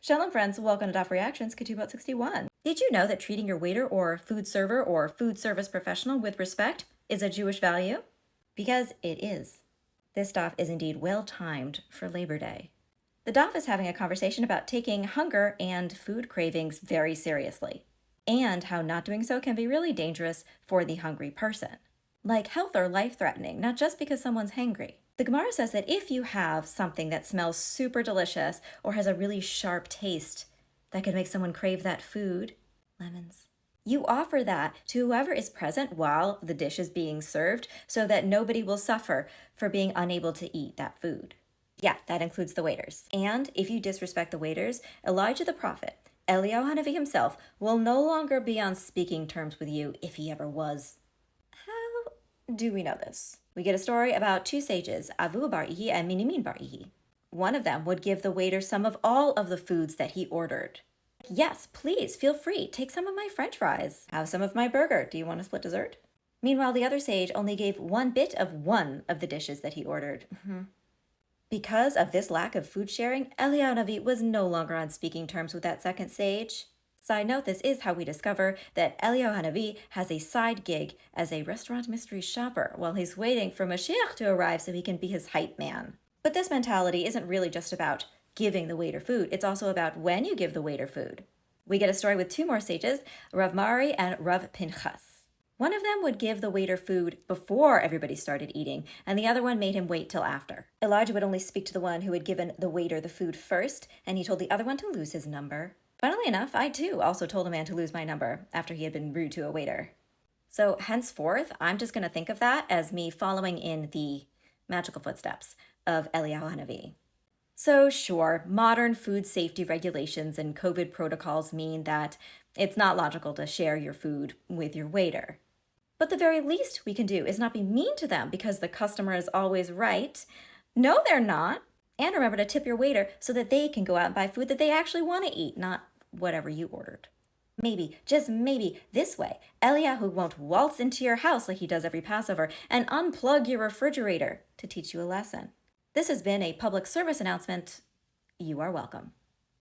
Shalom friends, welcome to Daf Reactions, Ketubot 61. Did you know that treating your waiter or food server or food service professional with respect is a Jewish value? Because it is. This daf is indeed well-timed for Labor Day. The daf is having a conversation about taking hunger and food cravings very seriously, and how not doing so can be really dangerous for the hungry person. Like health or life-threatening, not just because someone's hangry. The Gemara says that if you have something that smells super delicious or has a really sharp taste that could make someone crave that food, lemons, you offer that to whoever is present while the dish is being served so that nobody will suffer for being unable to eat that food. Yeah, that includes the waiters. And if you disrespect the waiters, Elijah the prophet, Eliyahu HaNavi himself, will no longer be on speaking terms with you if he ever was. How do we know this? We get a story about two sages, Avu bar Ihi and Minimin bar Ihi. One of them would give the waiter some of all of the foods that he ordered. Yes, please, feel free. Take some of my French fries. Have some of my burger. Do you want a split dessert? Meanwhile, the other sage only gave one bit of one of the dishes that he ordered. Because of this lack of food sharing, Eliyahu HaNavi was no longer on speaking terms with that second sage. Side note, this is how we discover that Eliyahu HaNavi has a side gig as a restaurant mystery shopper while he's waiting for Mashiach to arrive so he can be his hype man. But this mentality isn't really just about giving the waiter food, it's also about when you give the waiter food. We get a story with two more sages, Rav Mari and Rav Pinchas. One of them would give the waiter food before everybody started eating, and the other one made him wait till after. Elijah would only speak to the one who had given the waiter the food first, and he told the other one to lose his number. Funnily enough, I too also told a man to lose my number after he had been rude to a waiter. So henceforth, I'm just going to think of that as me following in the magical footsteps of Eliyahu HaNavi. So sure, modern food safety regulations and COVID protocols mean that it's not logical to share your food with your waiter. But the very least we can do is not be mean to them because the customer is always right. No, they're not. And remember to tip your waiter so that they can go out and buy food that they actually want to eat, not whatever you ordered. Maybe, just maybe, this way, Eliyahu won't waltz into your house like he does every Passover and unplug your refrigerator to teach you a lesson. This has been a public service announcement. You are welcome.